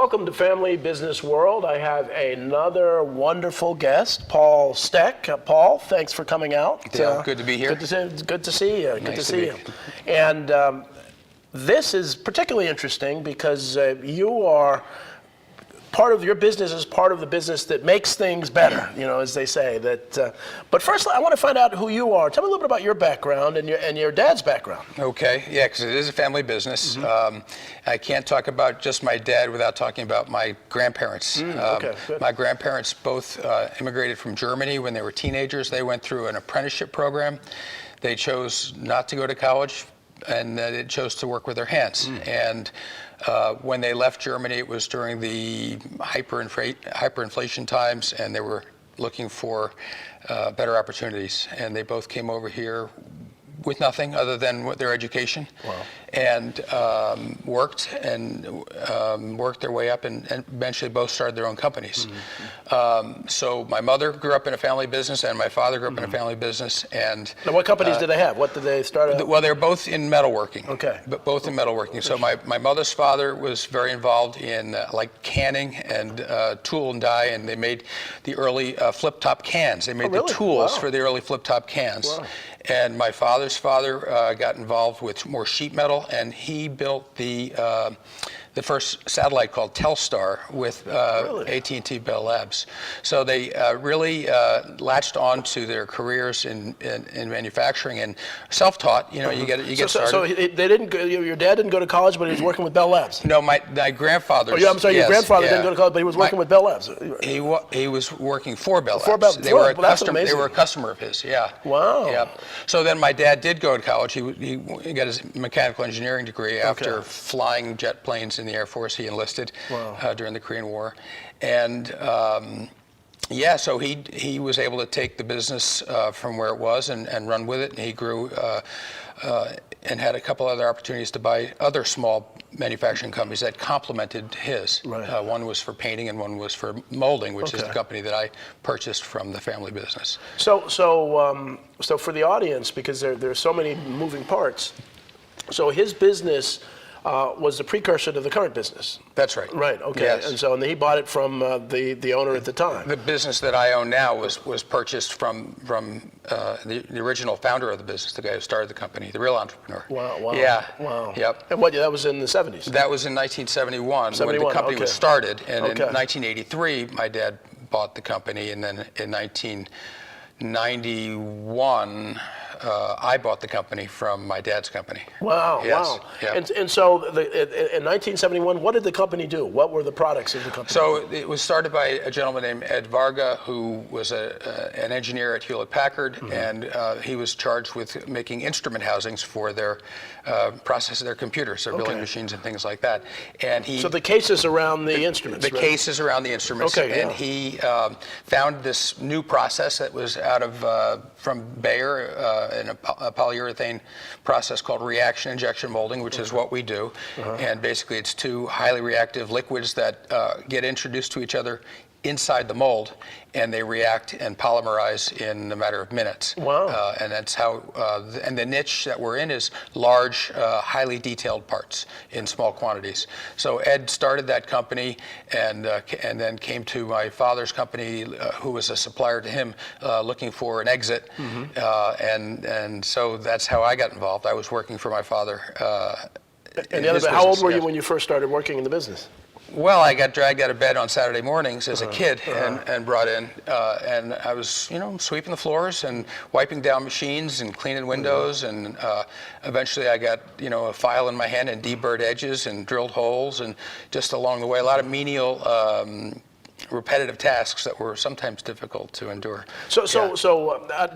Welcome to Family Business World. I have another wonderful guest, Paul Steck. Paul, thanks for coming out. Good to be here. Good to see you. Good to see you. And this is particularly interesting because you are part of your business is part of the business that makes things better, you know, as they say. But first, I want to find out who you are. Tell me a little bit about your background and your dad's background. Okay, yeah, because it is a family business. I can't talk about just my dad without talking about my grandparents. Okay, good. My grandparents both immigrated from Germany when they were teenagers. They went through an apprenticeship program. They chose not to go to college, and they chose to work with their hands. And when they left Germany, it was during the hyperinflation times, and they were looking for better opportunities. And they both came over here with nothing other than their education. Wow. And worked their way up, and eventually both started their own companies. So my mother grew up in a family business, and my father grew up in a family business. And now, what companies did they have? What did they start out? Well, they're both in metalworking. Okay. But both in metalworking. So my mother's father was very involved in like canning and tool and die, and they made the early flip-top cans. They made the tools for the early flip-top cans. Wow. And my father's father got involved with more sheet metal, and he built the first satellite called Telstar with AT&T Bell Labs. So they really latched on to their careers in manufacturing and self-taught. You know, you get started. So they didn't. Your dad didn't go to college, but he was working with Bell Labs. No, my grandfather. Oh, yeah, I'm sorry, your grandfather didn't go to college, but he was working with Bell Labs. He was working for Bell Labs. For Bell. They were a customer. They were a customer of his. Yeah. Wow. Yeah. So then my dad did go to college. He got his mechanical engineering degree after flying jet planes in the Air Force. He enlisted during the Korean War, and so he was able to take the business from where it was and run with it, and he grew and had a couple other opportunities to buy other small manufacturing companies that complemented his. Right. One was for painting and one was for molding, which is the company that I purchased from the family business. So for the audience, because there's so many moving parts, so his business was the precursor to the current business. That's right. Right. Okay. Yes. And he bought it from the owner at the time. The business that I own now was purchased from the original founder of the business, the guy who started the company, the real entrepreneur. Wow. Wow. Yeah. Wow. Yep. And that was in the 70s? That was in 1971 when the company was started, and in 1983 my dad bought the company, and then in 1991. I bought the company from my dad's company. Wow, yes. wow. Yep. And so in 1971, what did the company do? What were the products of the company? So it was started by a gentleman named Ed Varga, who was an engineer at Hewlett-Packard, and he was charged with making instrument housings for their process of their computers, their billing machines and things like that. And so the cases around the instruments, the cases around the instruments. Okay, and he found this new process that was out of from Bayer, in a polyurethane process called reaction injection molding, which is what we do. And basically it's two highly reactive liquids that get introduced to each other inside the mold, and they react and polymerize in a matter of minutes. Wow. And that's how, and the niche that we're in is large, highly detailed parts in small quantities. So Ed started that company, and then came to my father's company, who was a supplier to him, looking for an exit. And so that's how I got involved. I was working for my father. How old were you when you first started working in the business? Well, I got dragged out of bed on Saturday mornings as a kid and brought in, and I was, sweeping the floors and wiping down machines and cleaning windows, and eventually I got, a file in my hand and deburred edges and drilled holes, and just along the way, a lot of menial repetitive tasks that were sometimes difficult to endure. So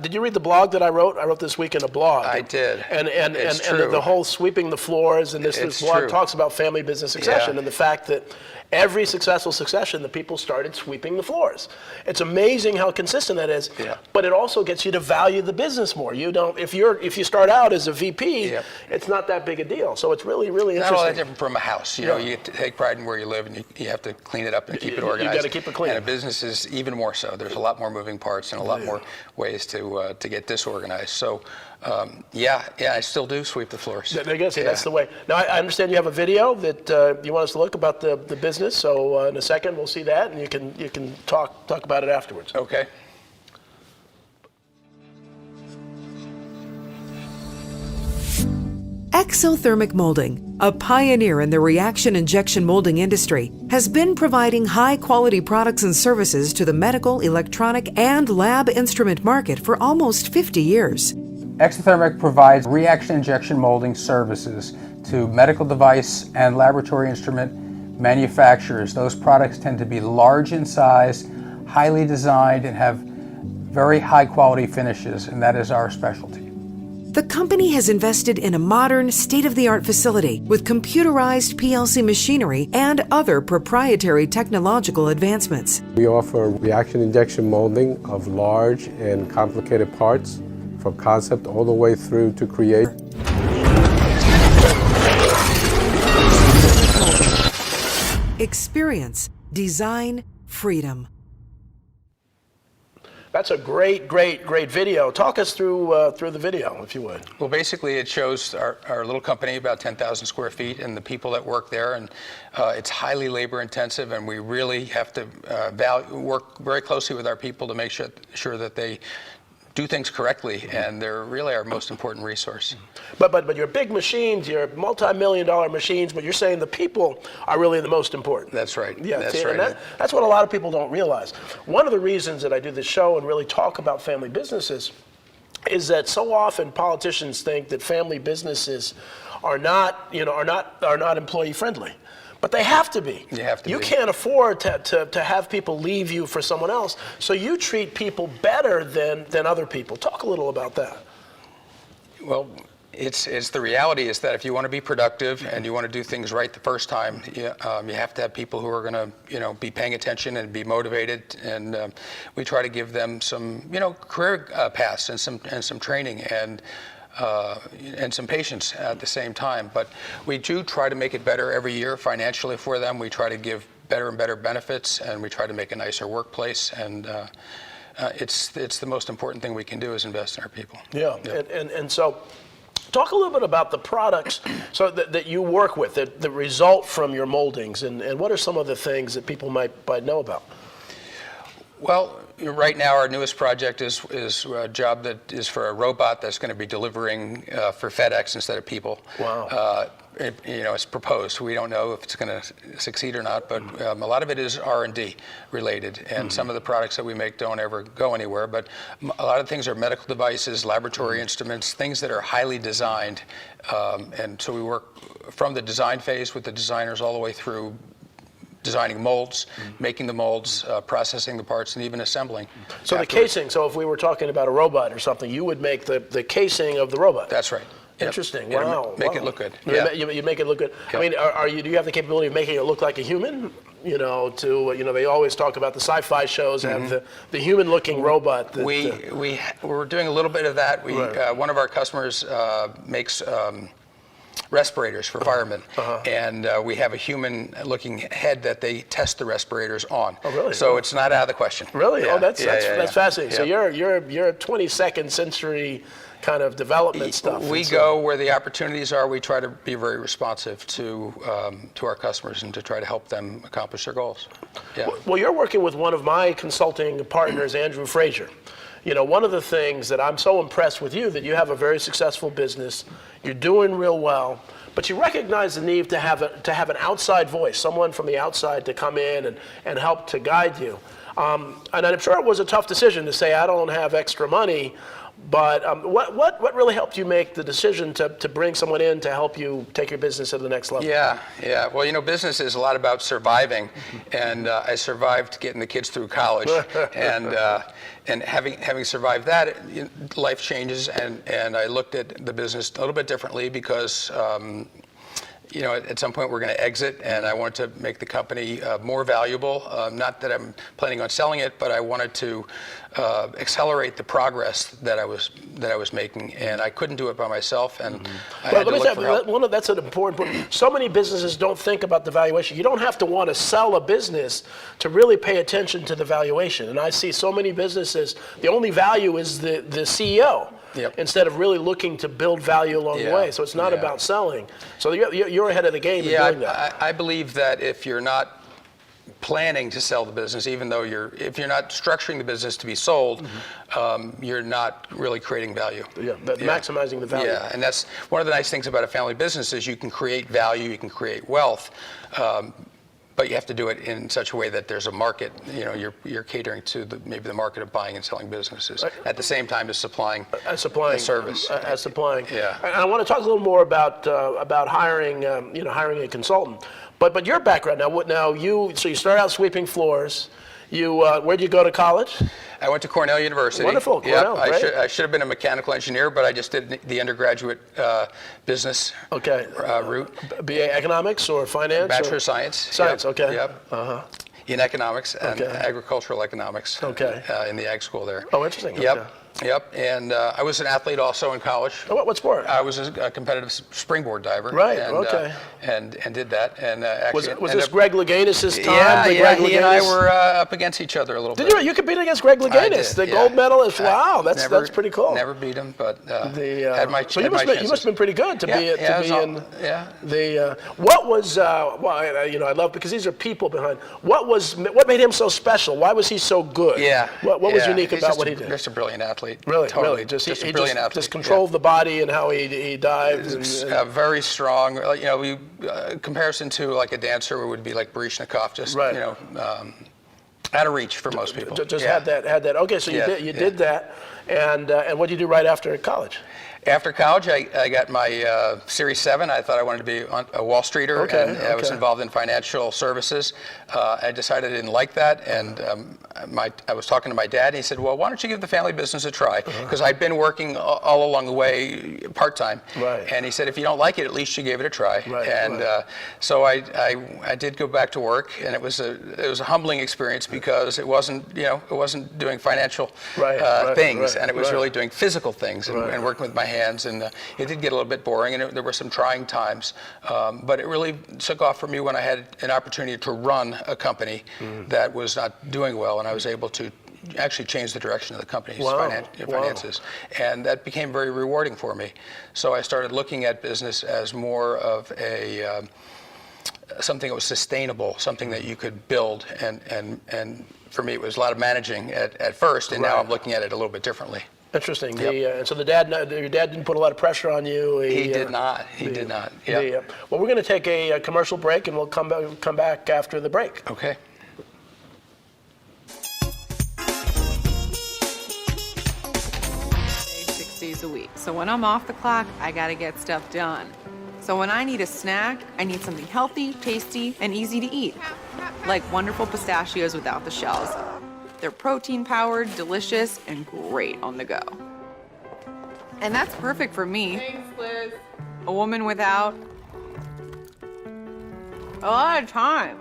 did you read the blog that I wrote? I wrote this week in a blog. I did. And the whole sweeping the floors, and this blog talks about family business succession and the fact that every successful succession, the people started sweeping the floors. It's amazing how consistent that is. Yeah. But it also gets you to value the business more. You don't if you start out as a VP, it's not that big a deal. So it's really interesting. Not all that different from a house. You take pride in where you live, and you have to clean it up and keep it organized. You got to keep it clean. And a business is even more so. There's a lot more moving parts and a lot more ways to get disorganized. So. I still do sweep the floors. I guess that's the way. Now, I understand you have a video that you want us to look about the business business. So in a second, we'll see that, and you can talk about it afterwards. Okay. Exothermic Molding, a pioneer in the reaction injection molding industry, has been providing high-quality products and services to the medical, electronic, and lab instrument market for almost 50 years. Exothermic provides reaction injection molding services to medical device and laboratory instrument manufacturers. Those products tend to be large in size, highly designed, and have very high-quality finishes, and that is our specialty. The company has invested in a modern, state-of-the-art facility with computerized PLC machinery and other proprietary technological advancements. We offer reaction injection molding of large and complicated parts from concept all the way through to create. Experience, design, freedom. That's a great video. Talk us through the video, if you would. Well, basically, it shows our little company, about 10,000 square feet, and the people that work there. And it's highly labor intensive, and we really have to work very closely with our people to make sure that they do things correctly, and they're really our most important resource. But your big machines, your multi-million-dollar machines, but you're saying the people are really the most important. That's right. Yeah, that's right. right. That's what a lot of people don't realize. One of the reasons that I do this show and really talk about family businesses is that so often politicians think that family businesses are not employee friendly. But they have to be. You have to be. You can't afford to have people leave you for someone else. So you treat people better than other people. Talk a little about that. Well, it's the reality is that if you want to be productive and you want to do things right the first time, you have to have people who are going to be paying attention and be motivated. And we try to give them some career paths and some training and some patience at the same time. But we do try to make it better every year financially for them. We try to give better and better benefits, and we try to make a nicer workplace. And it's the most important thing we can do is invest in our people. Yeah. And so talk a little bit about the products that you work with, that result from your moldings, and what are some of the things that people might know about? Well, right now our newest project is a job that is for a robot that's going to be delivering for FedEx instead of people. Wow. It's proposed. We don't know if it's going to succeed or not, but a lot of it is R&D related, and some of the products that we make don't ever go anywhere, but a lot of things are medical devices, laboratory instruments, things that are highly designed, and so we work from the design phase with the designers all the way through designing molds, making the molds, processing the parts, and even assembling. So the casing, so if we were talking about a robot or something, you would make the casing of the robot. That's right. Interesting. Yep. Wow. Make it look good. Yeah. You make it look good. Yep. I mean, do you have the capability of making it look like a human? They always talk about the sci-fi shows have the human-looking robot. We're doing a little bit of that. One of our customers makes respirators for firemen, and we have a human-looking head that they test the respirators on. Oh, really? So it's not out of the question. Really? Yeah. Oh, that's fascinating. Yeah. So you're a 22nd century kind of development stuff. We go where the opportunities are. We try to be very responsive to our customers and to try to help them accomplish their goals. Yeah. Well, you're working with one of my consulting partners, Andrew Frazier. One of the things that I'm so impressed with you, that you have a very successful business, you're doing real well, but you recognize the need to have an outside voice, someone from the outside to come in and help to guide you. And I'm sure it was a tough decision to say, I don't have extra money, but what really helped you make the decision to bring someone in to help you take your business to the next level? Yeah. Well, business is a lot about surviving, and I survived getting the kids through college, and having survived that, life changes, and I looked at the business a little bit differently because at some point we're going to exit, and I wanted to make the company more valuable. Not that I'm planning on selling it, but I wanted to accelerate the progress that I was making, and I couldn't do it by myself, and I had to look for help. That's an important point. So many businesses don't think about the valuation. You don't have to want to sell a business to really pay attention to the valuation. And I see so many businesses, the only value is the CEO. Yep. Instead of really looking to build value along the way. So it's not about selling. So you're ahead of the game in doing that. I believe that if you're not planning to sell the business, even though if you're not structuring the business to be sold, you're not really creating value. Maximizing the value. Yeah, and that's one of the nice things about a family business is you can create value, you can create wealth, but you have to do it in such a way that there's a market. You know, you're catering to maybe the market of buying and selling businesses at the same time as supplying a service. Yeah. And I want to talk a little more about hiring, hiring a consultant. But your background now you started out sweeping floors. Where'd you go to college? I went to Cornell University. Wonderful, Cornell, great. I should have been a mechanical engineer, but I just did the undergraduate business route. BA economics or finance? Bachelor of Science. Science, okay. Yep. In economics and agricultural economics. Okay. In the ag school there. Oh, interesting. Yep. Okay. Yep, and I was an athlete also in college. Oh, what sport? I was a competitive springboard diver. Right, and, okay. And did that. And actually was this Greg Louganis' time? Yeah, he and I were up against each other a little bit. Did you? You compete against Greg Louganis, the gold medalist. Wow, that's pretty cool. Never beat him, but had my so you must have been pretty good to be in. What was I love, because these are people behind. What made him so special? Why was he so good? Yeah. What was unique about what he did? Just a brilliant athlete. Really, totally. Just a brilliant athlete. Just controlled the body and how he dived. Very strong. Comparison to like a dancer would be like Baryshnikov. Just out of reach for most people. Just had that. Okay, so you did that, and what did you do right after college? After college, I got my Series 7. I thought I wanted to be a Wall Streeter, and I was involved in financial services. I decided I didn't like that, and I was talking to my dad, and he said, well, why don't you give the family business a try? Because I'd been working all along the way part-time. Right. And he said, if you don't like it, at least you gave it a try. So I did go back to work, and it was a humbling experience because it wasn't doing financial things, and it was really doing physical things and working with my hands, and it did get a little bit boring, and there were some trying times, but it really took off for me when I had an opportunity to run a company that was not doing well, and I was able to actually change the direction of the company's finances, and that became very rewarding for me. So I started looking at business as more of a something that was sustainable, something that you could build, and for me it was a lot of managing at first, and now I'm looking at it a little bit differently. Interesting. And so your dad didn't put a lot of pressure on you. He did not. He did not. Yeah. Well, we're going to take a commercial break, and we'll come back after the break. Okay. 6 days a week. So when I'm off the clock, I gotta get stuff done. So when I need a snack, I need something healthy, tasty, and easy to eat. Like wonderful pistachios without the shells. They're protein-powered, delicious, and great on the go. And that's perfect for me. Thanks, Liz. A woman without a lot of time.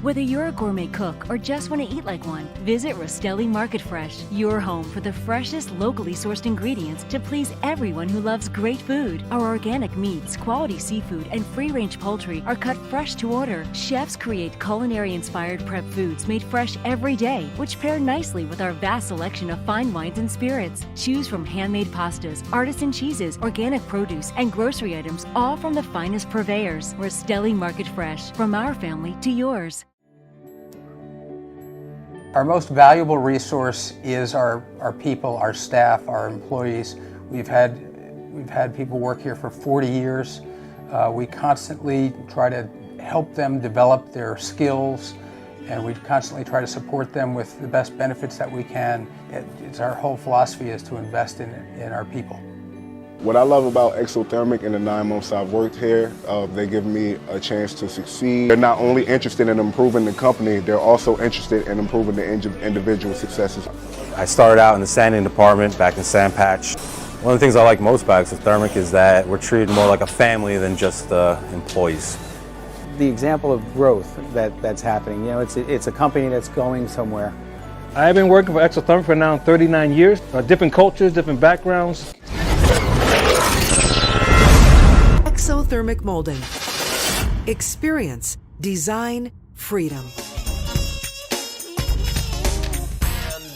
Whether you're a gourmet cook or just want to eat like one, visit Rostelli Market Fresh, your home for the freshest, locally sourced ingredients to please everyone who loves great food. Our organic meats, quality seafood, and free-range poultry are cut fresh to order. Chefs create culinary-inspired prep foods made fresh every day, which pair nicely with our vast selection of fine wines and spirits. Choose from handmade pastas, artisan cheeses, organic produce, and grocery items, all from the finest purveyors. Rostelli Market Fresh, from our family to yours. Our most valuable resource is our people, our staff, our employees. We've had people work here for 40 years. We constantly try to help them develop their skills, and we constantly try to support them with the best benefits that we can. It's our whole philosophy is to invest in our people. What I love about Exothermic in the 9 months I've worked here, they give me a chance to succeed. They're not only interested in improving the company, they're also interested in improving the individual successes. I started out in the sanding department back in Sand Patch. One of the things I like most about Exothermic is that we're treated more like a family than just employees. The example of growth that's happening, it's a company that's going somewhere. I've been working for Exothermic for now 39 years, different cultures, different backgrounds. Exothermic Molding. Experience, design, freedom.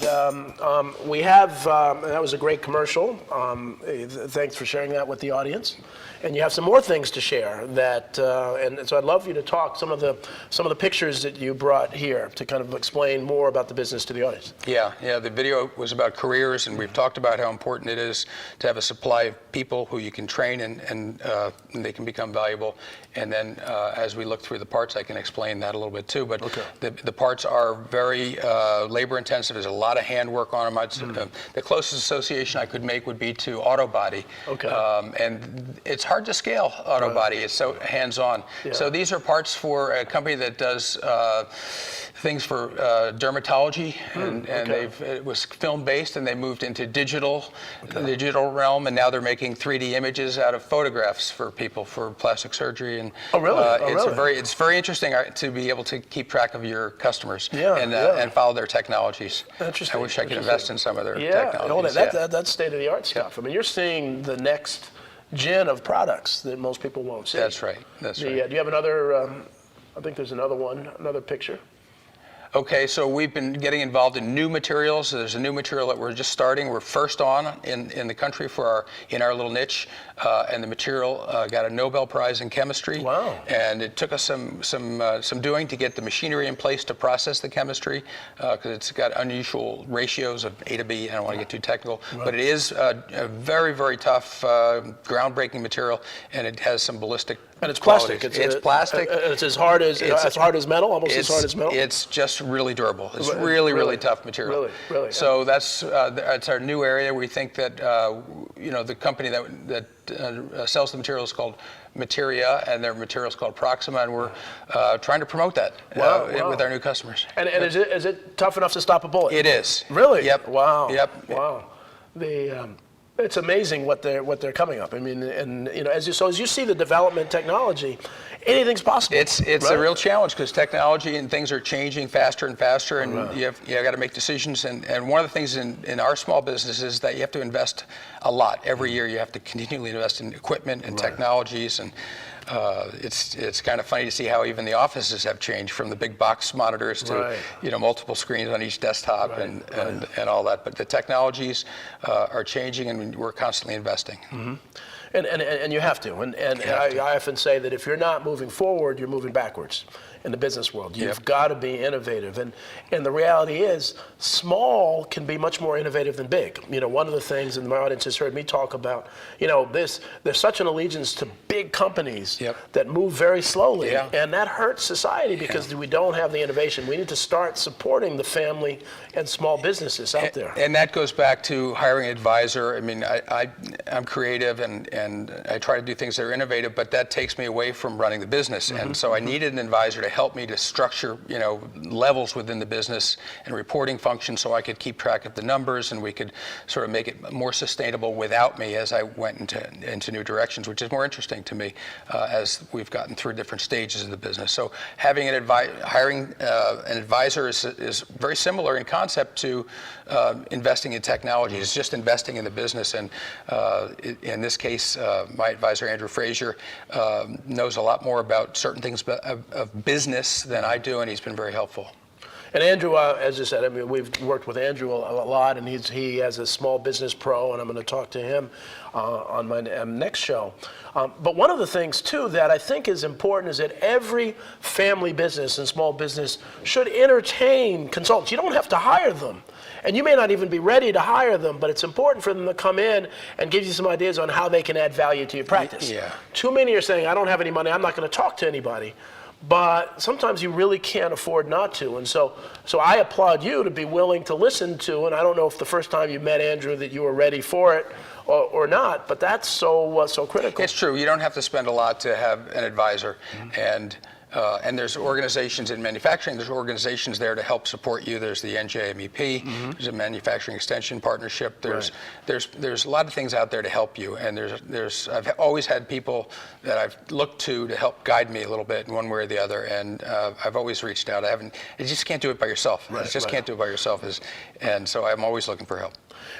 And we have, that was a great commercial. Thanks for sharing that with the audience. and you have some more things to share. And so I'd love for you to talk some of the pictures that you brought here to kind of explain more about the business to the audience. Yeah. The video was about careers, and we've talked about how important it is to have a supply of people who you can train and they can become valuable. And then as we look through the parts, I can explain that a little bit too. But the parts are very labor intensive. There's a lot of handwork on them. The closest association I could make would be to auto body. And it's hard to scale auto body. It's so hands-on. Yeah. So these are parts for a company that does things for dermatology, and it was film-based, and they moved into the digital realm, and now they're making 3D images out of photographs for people for plastic surgery. And it's very interesting to be able to keep track of your customers and follow their technologies. Interesting. I wish I could invest in some of their technologies. That's state-of-the-art stuff. I mean, you're seeing the next gen of products that most people won't see. That's right. That's right. Do you have another? I think there's another picture. Okay, so we've been getting involved in new materials. There's a new material that we're just starting. We're first on in the country in our little niche, and the material got a Nobel Prize in chemistry. Wow! And it took us some doing to get the machinery in place to process the chemistry, because it's got unusual ratios of A to B. I don't want to get too technical, but it is a very, very tough, groundbreaking material, and it has some ballistic. And it's plastic. It's plastic. It's as hard as metal, almost as hard as metal. It's just really durable. It's really tough material. Really. So that's our new area. We think that the company that sells the material is called Materia, and their material is called Proxima, and we're trying to promote that with our new customers. And is it tough enough to stop a bullet? It is. Really? Yep. Wow. Yep. Wow. It's amazing what they're coming up. I mean, and as you see the development technology, anything's possible. It's a real challenge because technology and things are changing faster and faster, and you got to make decisions. And one of the things in our small business is that you have to invest a lot every year. You have to continually invest in equipment and technologies, and it's kind of funny to see how even the offices have changed from the big box monitors to multiple screens on each desktop and all that. But the technologies are changing, and we're constantly investing. And you have to. And I often say that if you're not moving forward, you're moving backwards in the business world. You've got to be innovative. And the reality is, small can be much more innovative than big. One of the things, and my audience has heard me talk about, there's such an allegiance to big companies that move very slowly. And that hurts society because we don't have the innovation. We need to start supporting the family and small businesses out there. And that goes back to hiring an advisor. I mean, I'm creative and I try to do things that are innovative, but that takes me away from running the business. And so I needed an advisor to help me to structure, levels within the business and reporting functions so I could keep track of the numbers and we could sort of make it more sustainable without me as I went into new directions, which is more interesting to me as we've gotten through different stages of the business. So hiring an advisor is very similar in concept to investing in technology. It's just investing in the business. And in this case, my advisor, Andrew Frazier, knows a lot more about certain things of business than I do, and he's been very helpful. And Andrew, as I said, I mean, we've worked with Andrew a lot, and he has a small business pro, and I'm going to talk to him on my next show. But one of the things, too, that I think is important is that every family business and small business should entertain consultants. You don't have to hire them. And you may not even be ready to hire them, but it's important for them to come in and give you some ideas on how they can add value to your practice. Too many are saying, I don't have any money, I'm not going to talk to anybody. But sometimes you really can't afford not to. And so I applaud you to be willing to listen to, and I don't know if the first time you met Andrew that you were ready for it or not, but that's so critical. It's true. You don't have to spend a lot to have an advisor. And there's organizations in manufacturing, there's organizations there to help support you. There's the NJMEP, there's a manufacturing extension partnership. There's a lot of things out there to help you. And I've always had people that I've looked to help guide me a little bit in one way or the other. And I've always reached out. You just can't do it by yourself. Can't do it by yourself. And so I'm always looking for help.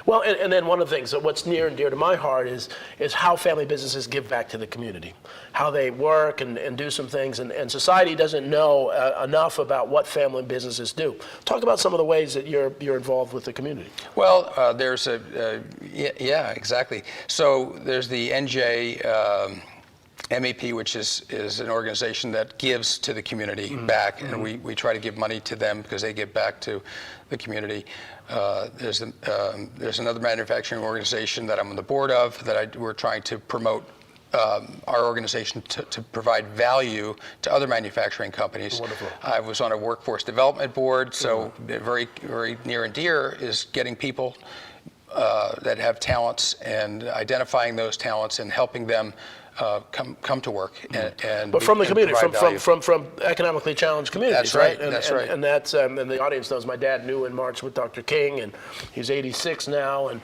Well, and then one of the things that what's near and dear to my heart is how family businesses give back to the community, how they work and do some things, and society doesn't know enough about what family businesses do. Talk about some of the ways that you're involved with the community. Well, there's exactly. So there's the NJ MEP, which is an organization that gives to the community back, and we try to give money to them because they give back to the community. There's another manufacturing organization that I'm on the board of that we're trying to promote our organization to provide value to other manufacturing companies. Wonderful. I was on a workforce development board, so very, very near and dear is getting people that have talents and identifying those talents and helping them come to work and but from the community, provide from economically challenged communities, That's right. And, That's and, right. And that's and the audience knows my dad knew in March with Dr. King, and he's 86 now, and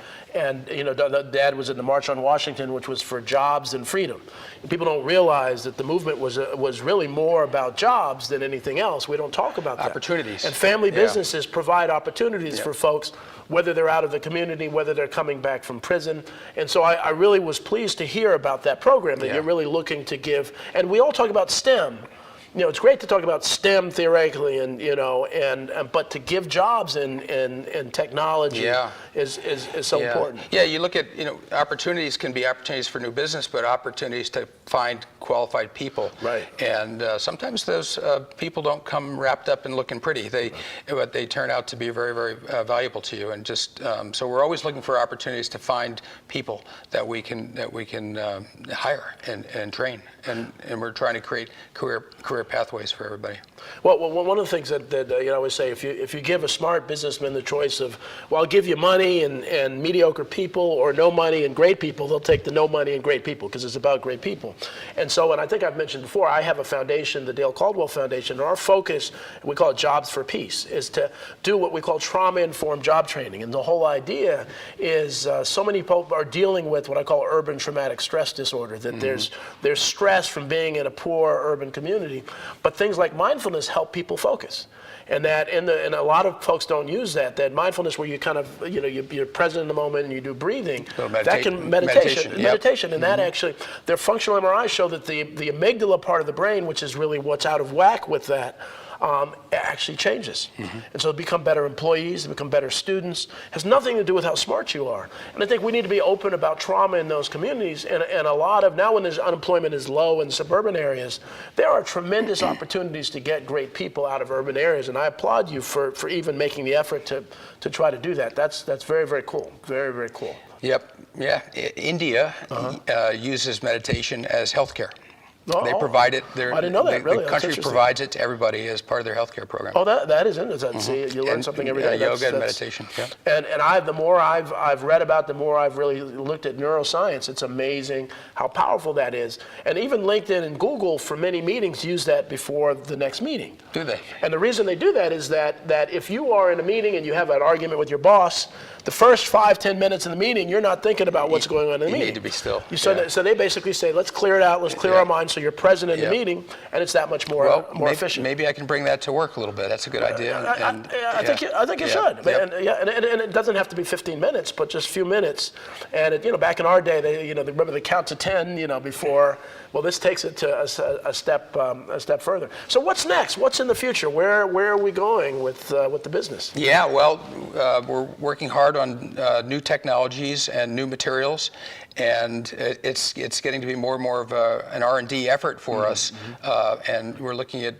you know, Dad was in the March on Washington, which was for jobs and freedom. And people don't realize that the movement was really more about jobs than anything else. We don't talk about that. Opportunities. And family Yeah. businesses provide opportunities for folks, whether they're out of the community, whether they're coming back from prison. And so I really was pleased to hear about that program, that you're really looking to give. And we all talk about STEM. You know, it's great to talk about STEM theoretically, and you know, but to give jobs in technology is so important. Yeah, you look at, you know, opportunities can be opportunities for new business, but opportunities to find qualified people. Right. And sometimes those people don't come wrapped up and looking pretty. But they turn out to be very, very valuable to you. And just so we're always looking for opportunities to find people that we can hire and train. And we're trying to create career pathways for everybody. Well, one of the things that you know, I always say, if you give a smart businessman the choice of, well, I'll give you money and mediocre people, or no money and great people, they'll take the no money and great people, because it's about great people. And so, and I think I've mentioned before, I have a foundation, the Dale Caldwell Foundation, and our focus, we call it Jobs for Peace, is to do what we call trauma-informed job training. And the whole idea is so many people are dealing with what I call urban traumatic stress disorder, that there's stress from being in a poor urban community, but things like mindfulness help people focus. And that, and a lot of folks don't use that mindfulness where you kind of, you know, you're present in the moment and you do breathing. That can meditation, and that actually, their functional MRIs show that the amygdala part of the brain, which is really what's out of whack with that, actually changes. And so they become better employees, they become better students. It has nothing to do with how smart you are. And I think we need to be open about trauma in those communities. And a lot of, now when there's unemployment is low in suburban areas, there are tremendous opportunities to get great people out of urban areas. And I applaud you for even making the effort to try to do that. That's very, very cool. Very, very cool. Yep. Yeah. India uses meditation as healthcare. They provide it. I didn't know that. Really, the country provides it to everybody as part of their healthcare program. Oh, that is interesting. See, you learn something every day. Yoga and meditation. Yeah. And the more I've read about, the more I've really looked at neuroscience. It's amazing how powerful that is. And even LinkedIn and Google, for many meetings, use that before the next meeting. Do they? And the reason they do that is that if you are in a meeting and you have an argument with your boss, the first 5-10 minutes in the meeting, you're not thinking about what's going on in the meeting. You need to be still. So they basically say, let's clear it out, let's clear our minds, so you're present in the meeting, and it's that much more efficient. Maybe I can bring that to work a little bit. That's a good idea. I think you should. And it doesn't have to be 15 minutes, but just a few minutes. And back in our day, they remember the count to 10, before. Well, this takes it to a step further. So what's next? What's in the future? Where are we going with the business? Yeah, well, we're working hard on new technologies and new materials, and it's getting to be more and more of an R&D effort for us. And we're looking at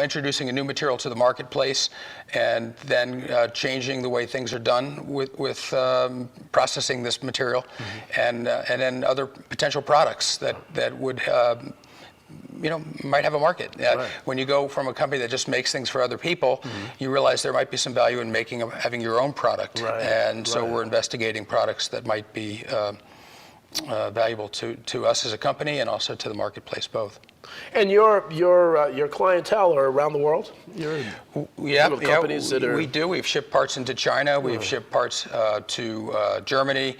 introducing a new material to the marketplace, and then changing the way things are done with processing this material, and then other potential products that would might have a market. Right. When you go from a company that just makes things for other people, you realize there might be some value in having your own product. Right. And so we're investigating products that might be valuable to us as a company and also to the marketplace both. And your clientele are around the world? Companies that are... We do. We've shipped parts into China. We've shipped parts to Germany.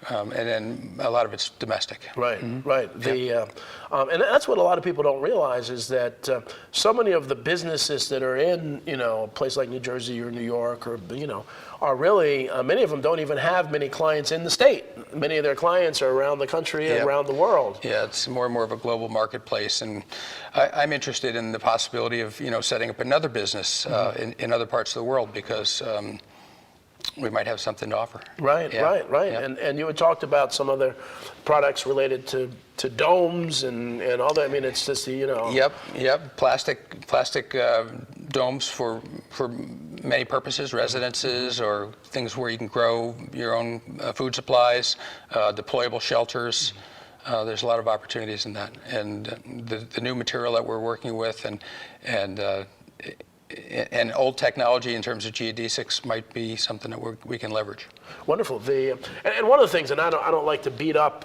And then a lot of it's domestic. Right, right. And that's what a lot of people don't realize, is that so many of the businesses that are in, a place like New Jersey or New York, or are really, many of them don't even have many clients in the state. Many of their clients are around the country and around the world. Yeah, it's more and more of a global marketplace, and I'm interested in the possibility of setting up another business in other parts of the world, because we might have something to offer. Right, Yeah. right. Yeah. And you had talked about some other products related to domes and all that. I mean, it's just, you know. Yep. Plastic domes for many purposes, residences or things where you can grow your own food supplies, deployable shelters. There's a lot of opportunities in that, and the new material that we're working with, and old technology in terms of geodesics might be something that we can leverage. Wonderful. And one of the things, and I don't like to beat up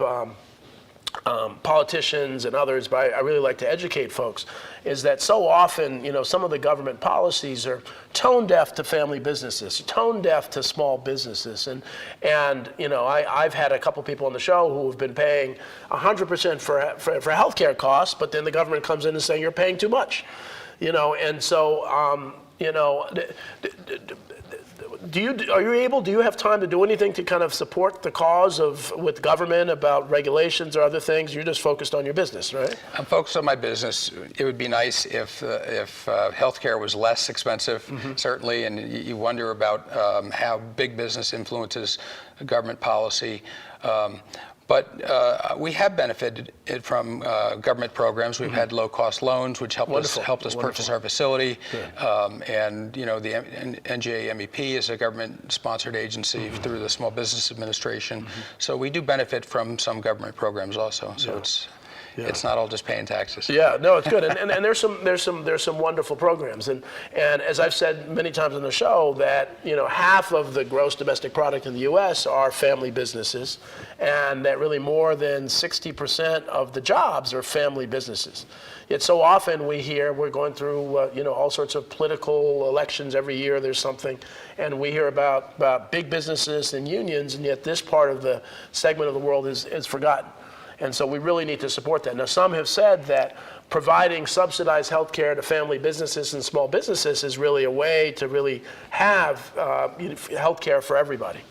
politicians and others, but I really like to educate folks, is that so often, you know, some of the government policies are tone deaf to family businesses, tone deaf to small businesses, and you know, I've had a couple people on the show who have been paying 100% for healthcare costs, but then the government comes in and saying you're paying too much, you know, and so you know. Do you have time to do anything to kind of support the cause with government about regulations or other things? You're just focused on your business, right? I'm focused on my business. It would be nice if healthcare was less expensive, certainly, and you wonder about how big business influences government policy. But we have benefited from government programs. We've had low-cost loans, which helped us purchase our facility. And you know, the NJA MEP is a government-sponsored agency through the Small Business Administration. So we do benefit from some government programs also. So it's not all just paying taxes. Yeah, no, it's good, and there's some wonderful programs, and as I've said many times on the show, that you know, half of the gross domestic product in the U.S. are family businesses, and that really more than 60% of the jobs are family businesses. Yet so often we hear we're going through you know, all sorts of political elections every year. There's something, and we hear about big businesses and unions, and yet this part of the segment of the world is forgotten. And so we really need to support that. Now, some have said that providing subsidized health care to family businesses and small businesses is really a way to really have health care for everybody.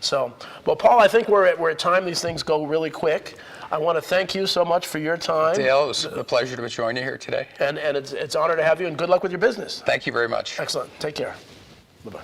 So, well, Paul, I think we're at time. These things go really quick. I want to thank you so much for your time. Dale, it was a pleasure to join you here today. And it's an honor to have you, and good luck with your business. Thank you very much. Excellent. Take care. Bye-bye.